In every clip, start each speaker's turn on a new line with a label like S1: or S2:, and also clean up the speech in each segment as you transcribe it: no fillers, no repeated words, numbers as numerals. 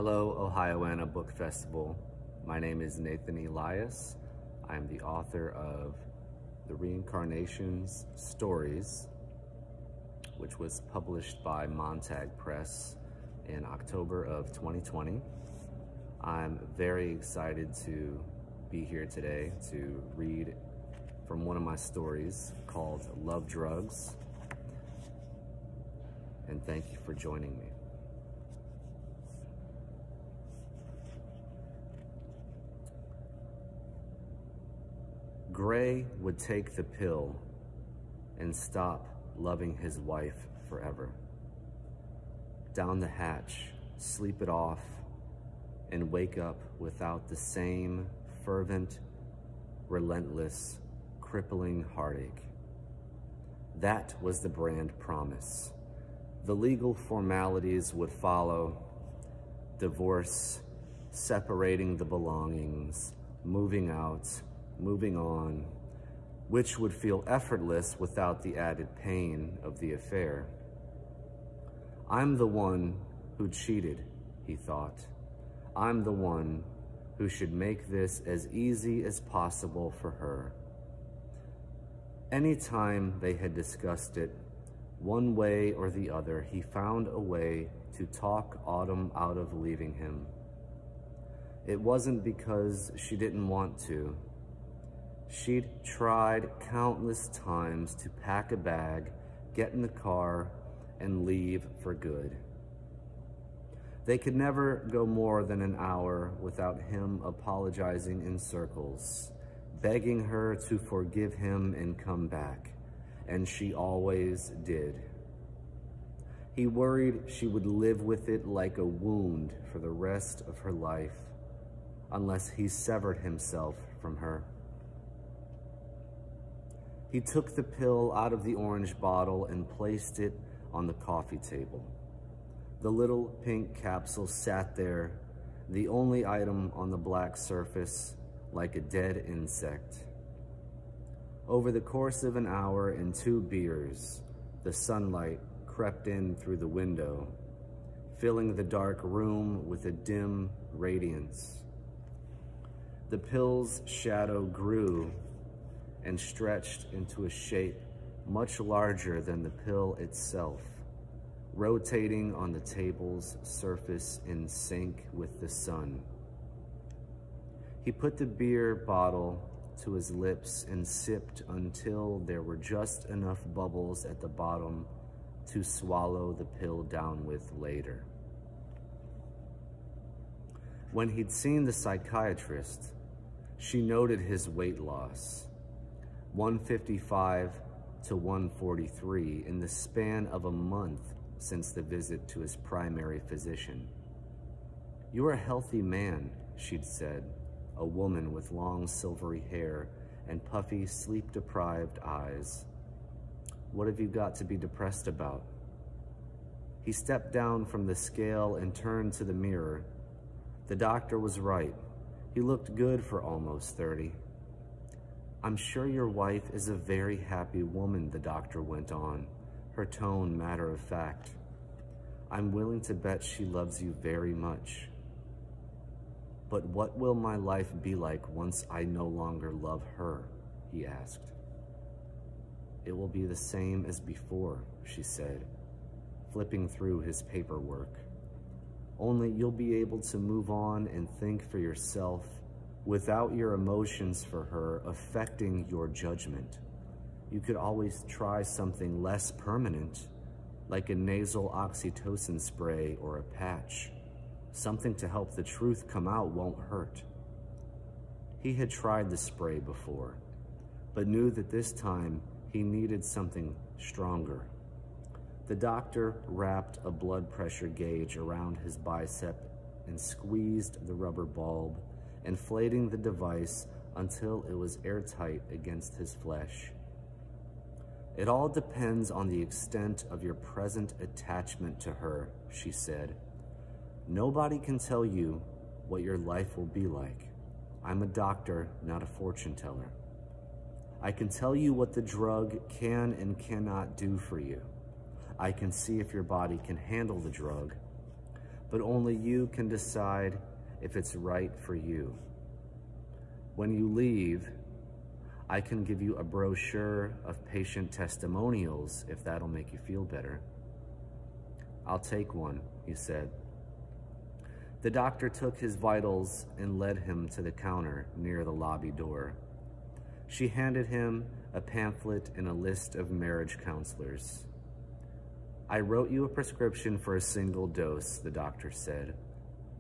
S1: Hello, Ohioana Book Festival. My name is Nathan Elias. I am the author of The Reincarnations Stories, which was published by Montag Press in October of 2020. I'm very excited to be here today to read from one of my stories called Love Drugs. And thank you for joining me. Gray would take the pill and stop loving his wife forever. Down the hatch, sleep it off, and wake up without the same fervent, relentless, crippling heartache. That was the brand promise. The legal formalities would follow: divorce, separating the belongings, moving out, moving on, which would feel effortless without the added pain of the affair. I'm the one who cheated, he thought. I'm the one who should make this as easy as possible for her. Anytime they had discussed it, one way or the other, he found a way to talk Autumn out of leaving him. It wasn't because she didn't want to. She'd tried countless times to pack a bag, get in the car, and leave for good. They could never go more than an hour without him apologizing in circles, begging her to forgive him and come back, and she always did. He worried she would live with it like a wound for the rest of her life, unless he severed himself from her. He took the pill out of the orange bottle and placed it on the coffee table. The little pink capsule sat there, the only item on the black surface, like a dead insect. Over the course of an hour and 2 beers, the sunlight crept in through the window, filling the dark room with a dim radiance. The pill's shadow grew and stretched into a shape much larger than the pill itself, rotating on the table's surface in sync with the sun. He put the beer bottle to his lips and sipped until there were just enough bubbles at the bottom to swallow the pill down with later. When he'd seen the psychiatrist, she noted his weight loss, 155 to 143 in the span of a month since the visit to his primary physician. "You're a healthy man," she'd said, a woman with long silvery hair and puffy, sleep-deprived eyes. "What have you got to be depressed about?" He stepped down from the scale and turned to the mirror. The doctor was right. He looked good for almost 30. "I'm sure your wife is a very happy woman," the doctor went on, her tone matter of fact. "I'm willing to bet she loves you very much." "But what will my life be like once I no longer love her?" he asked. "It will be the same as before," she said, flipping through his paperwork. "Only you'll be able to move on and think for yourself without your emotions for her affecting your judgment. You could always try something less permanent, like a nasal oxytocin spray or a patch. Something to help the truth come out won't hurt." He had tried the spray before, but knew that this time he needed something stronger. The doctor wrapped a blood pressure gauge around his bicep and squeezed the rubber bulb, inflating the device until it was airtight against his flesh. "It all depends on the extent of your present attachment to her," she said. "Nobody can tell you what your life will be like. I'm a doctor, not a fortune teller. I can tell you what the drug can and cannot do for you. I can see if your body can handle the drug. but only you can decide if it's right for you. When you leave, I can give you a brochure of patient testimonials if that'll make you feel better." "I'll take one," he said. The doctor took his vitals and led him to the counter near the lobby door. She handed him a pamphlet and a list of marriage counselors. "I wrote you a prescription for a single dose," the doctor said.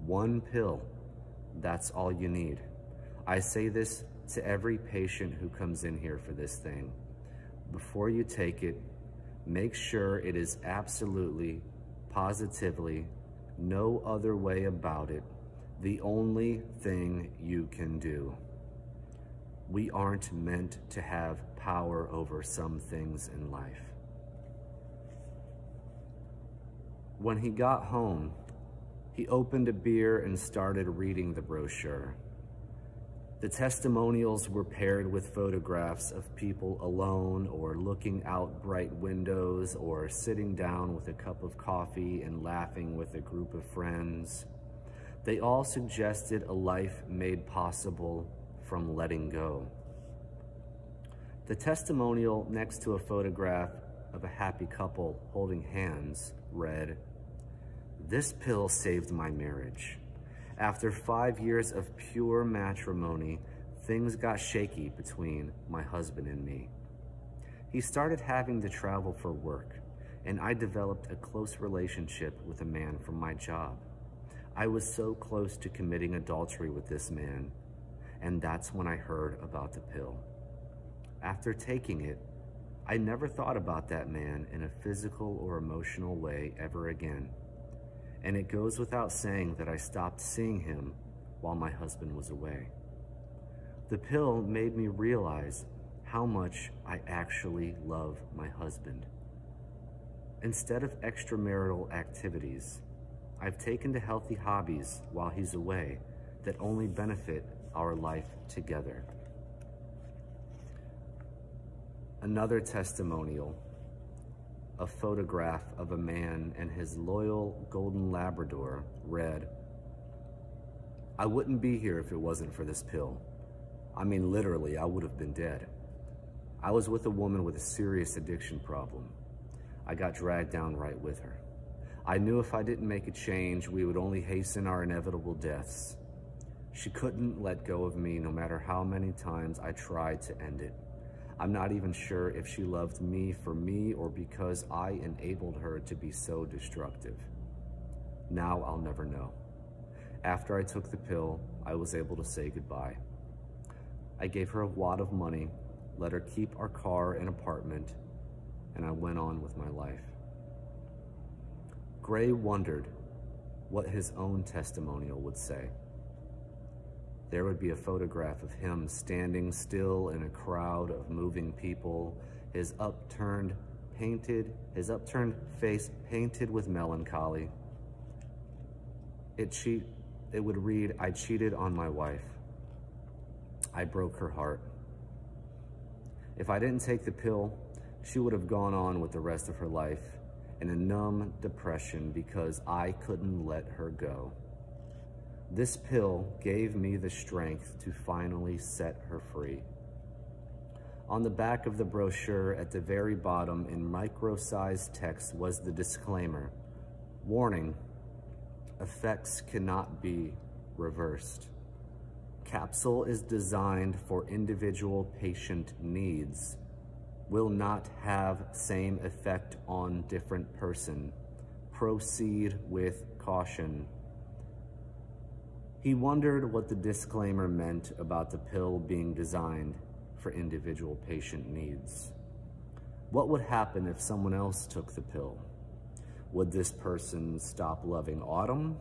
S1: "One pill. That's all you need. I say this to every patient who comes in here for this thing. Before you take it, make sure it is absolutely, positively, no other way about it, the only thing you can do. We aren't meant to have power over some things in life." When he got home, he opened a beer and started reading the brochure. The testimonials were paired with photographs of people alone or looking out bright windows or sitting down with a cup of coffee and laughing with a group of friends. They all suggested a life made possible from letting go. The testimonial next to a photograph of a happy couple holding hands read, "This pill saved my marriage. After 5 years of pure matrimony, things got shaky between my husband and me. He started having to travel for work, and I developed a close relationship with a man from my job. I was so close to committing adultery with this man, and that's when I heard about the pill. After taking it, I never thought about that man in a physical or emotional way ever again. And it goes without saying that I stopped seeing him while my husband was away. The pill made me realize how much I actually love my husband. Instead of extramarital activities, I've taken to healthy hobbies while he's away that only benefit our life together." Another testimonial, a photograph of a man and his loyal golden Labrador, read, "I wouldn't be here if it wasn't for this pill. I mean, literally, I would have been dead. I was with a woman with a serious addiction problem. I got dragged down right with her. I knew if I didn't make a change, we would only hasten our inevitable deaths. She couldn't let go of me no matter how many times I tried to end it. I'm not even sure if she loved me for me or because I enabled her to be so destructive. Now I'll never know. After I took the pill, I was able to say goodbye. I gave her a wad of money, let her keep our car and apartment, and I went on with my life." Gray wondered what his own testimonial would say. There would be a photograph of him standing still in a crowd of moving people, his upturned face painted with melancholy. It would read, "I cheated on my wife. I broke her heart. If I didn't take the pill, she would have gone on with the rest of her life in a numb depression because I couldn't let her go. This pill gave me the strength to finally set her free." On the back of the brochure at the very bottom in micro-sized text was the disclaimer, "Warning, effects cannot be reversed. Capsule is designed for individual patient needs. Will not have same effect on different person. Proceed with caution." He wondered what the disclaimer meant about the pill being designed for individual patient needs. What would happen if someone else took the pill? Would this person stop loving Autumn?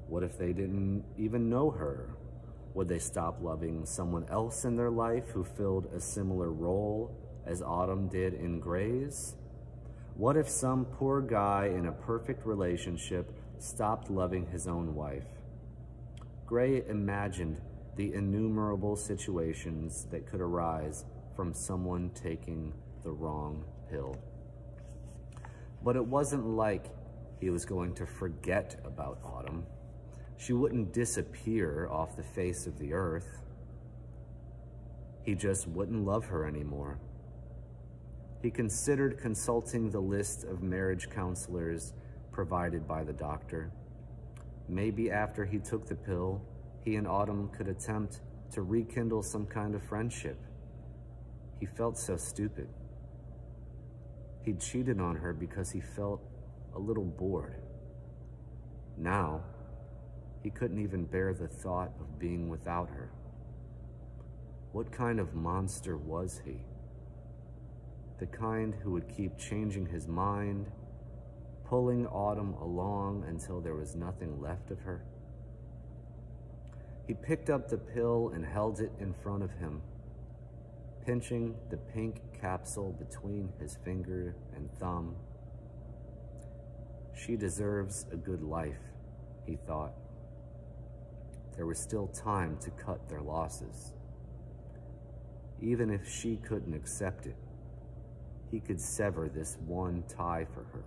S1: What if they didn't even know her? Would they stop loving someone else in their life who filled a similar role as Autumn did in Gray's? What if some poor guy in a perfect relationship stopped loving his own wife? Gray imagined the innumerable situations that could arise from someone taking the wrong pill. But it wasn't like he was going to forget about Autumn. She wouldn't disappear off the face of the earth. He just wouldn't love her anymore. He considered consulting the list of marriage counselors provided by the doctor. Maybe after he took the pill, he and Autumn could attempt to rekindle some kind of friendship. He felt so stupid. He'd cheated on her because he felt a little bored. Now, he couldn't even bear the thought of being without her. What kind of monster was he? The kind who would keep changing his mind, pulling Autumn along until there was nothing left of her? He picked up the pill and held it in front of him, pinching the pink capsule between his finger and thumb. She deserves a good life, he thought. There was still time to cut their losses. Even if she couldn't accept it, he could sever this one tie for her.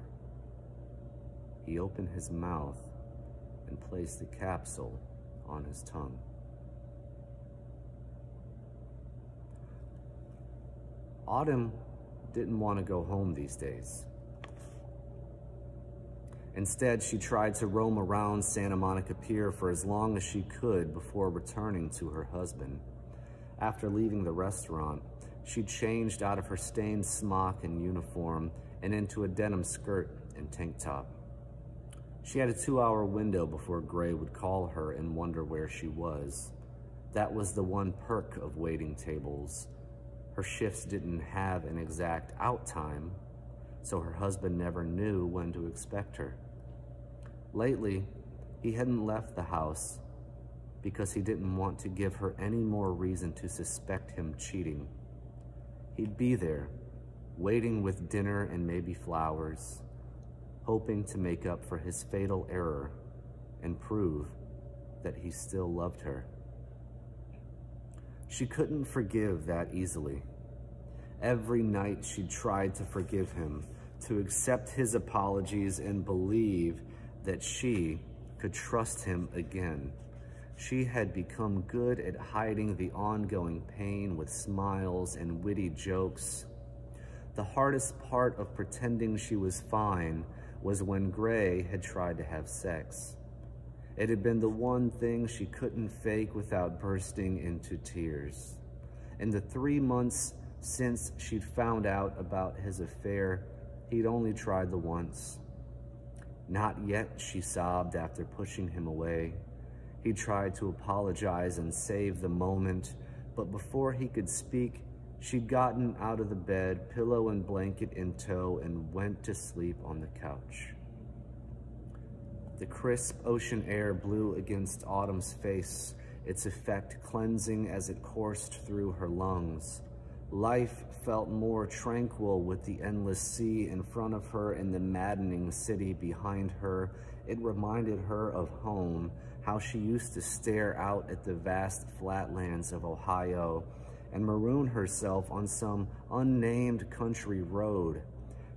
S1: He opened his mouth and placed the capsule on his tongue. Autumn didn't want to go home these days. Instead, she tried to roam around Santa Monica Pier for as long as she could before returning to her husband. After leaving the restaurant, she changed out of her stained smock and uniform and into a denim skirt and tank top. She had a 2-hour window before Gray would call her and wonder where she was. That was the one perk of waiting tables. Her shifts didn't have an exact out time, so her husband never knew when to expect her. Lately, he hadn't left the house because he didn't want to give her any more reason to suspect him cheating. He'd be there, waiting with dinner and maybe flowers, hoping to make up for his fatal error and prove that he still loved her. She couldn't forgive that easily. Every night she tried to forgive him, to accept his apologies and believe that she could trust him again. She had become good at hiding the ongoing pain with smiles and witty jokes. The hardest part of pretending she was fine was when Gray had tried to have sex. It had been the one thing she couldn't fake without bursting into tears. In the 3 months since she'd found out about his affair, he'd only tried the once. Not yet, she sobbed after pushing him away. He tried to apologize and save the moment, but before he could speak, she'd gotten out of the bed, pillow and blanket in tow, and went to sleep on the couch. The crisp ocean air blew against Autumn's face, its effect cleansing as it coursed through her lungs. Life felt more tranquil with the endless sea in front of her and the maddening city behind her. It reminded her of home, how she used to stare out at the vast flatlands of Ohio and maroon herself on some unnamed country road.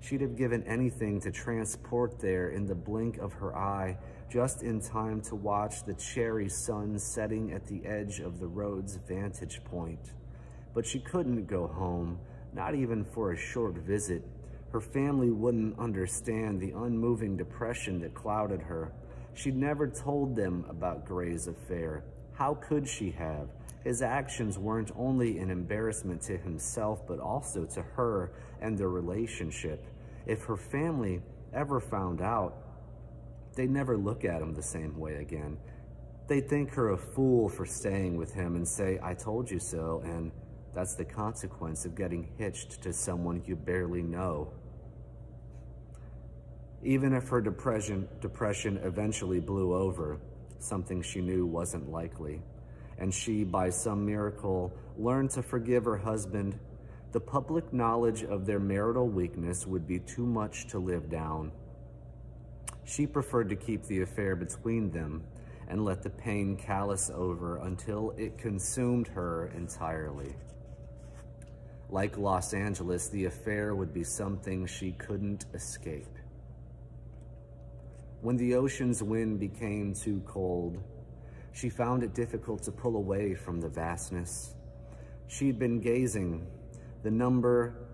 S1: She'd have given anything to transport there in the blink of her eye, just in time to watch the cherry sun setting at the edge of the road's vantage point. But she couldn't go home, not even for a short visit. Her family wouldn't understand the unmoving depression that clouded her. She'd never told them about Gray's affair. How could she have? His actions weren't only an embarrassment to himself, but also to her and their relationship. If her family ever found out, they'd never look at him the same way again. They'd think her a fool for staying with him and say, "I told you so," and that's the consequence of getting hitched to someone you barely know. Even if her depression eventually blew over, something she knew wasn't likely, and she, by some miracle, learned to forgive her husband, the public knowledge of their marital weakness would be too much to live down. She preferred to keep the affair between them and let the pain callous over until it consumed her entirely. Like Los Angeles, the affair would be something she couldn't escape. When the ocean's wind became too cold, she found it difficult to pull away from the vastness. She'd been gazing.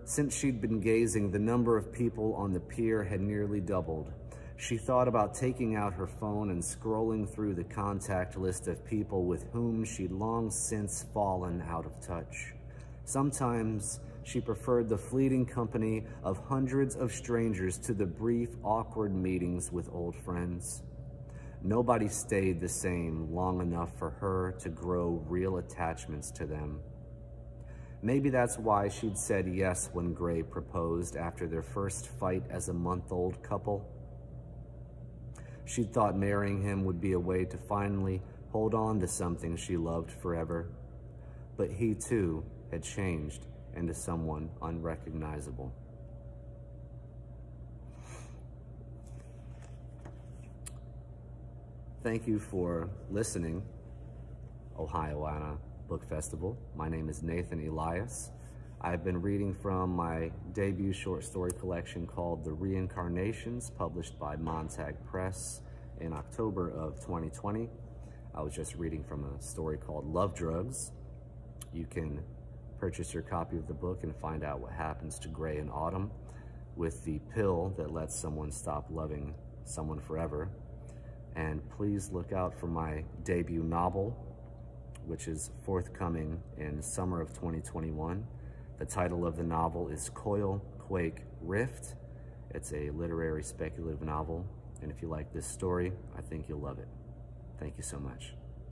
S1: Since she'd been gazing, the number of people on the pier had nearly doubled. She thought about taking out her phone and scrolling through the contact list of people with whom she'd long since fallen out of touch. Sometimes she preferred the fleeting company of hundreds of strangers to the brief, awkward meetings with old friends. Nobody stayed the same long enough for her to grow real attachments to them. Maybe that's why she'd said yes when Gray proposed after their first fight as a month-old couple. She'd thought marrying him would be a way to finally hold on to something she loved forever. But he, too, had changed into someone unrecognizable. Thank you for listening, Ohioana Book Festival. My name is Nathan Elias. I've been reading from my debut short story collection called The Reincarnations, published by Montag Press in October of 2020. I was just reading from a story called Love Drugs. You can purchase your copy of the book and find out what happens to Gray and Autumn with the pill that lets someone stop loving someone forever. And please look out for my debut novel, which is forthcoming in summer of 2021. The title of the novel is Coil, Quake, Rift. It's a literary speculative novel, and if you like this story, I think you'll love it. Thank you so much.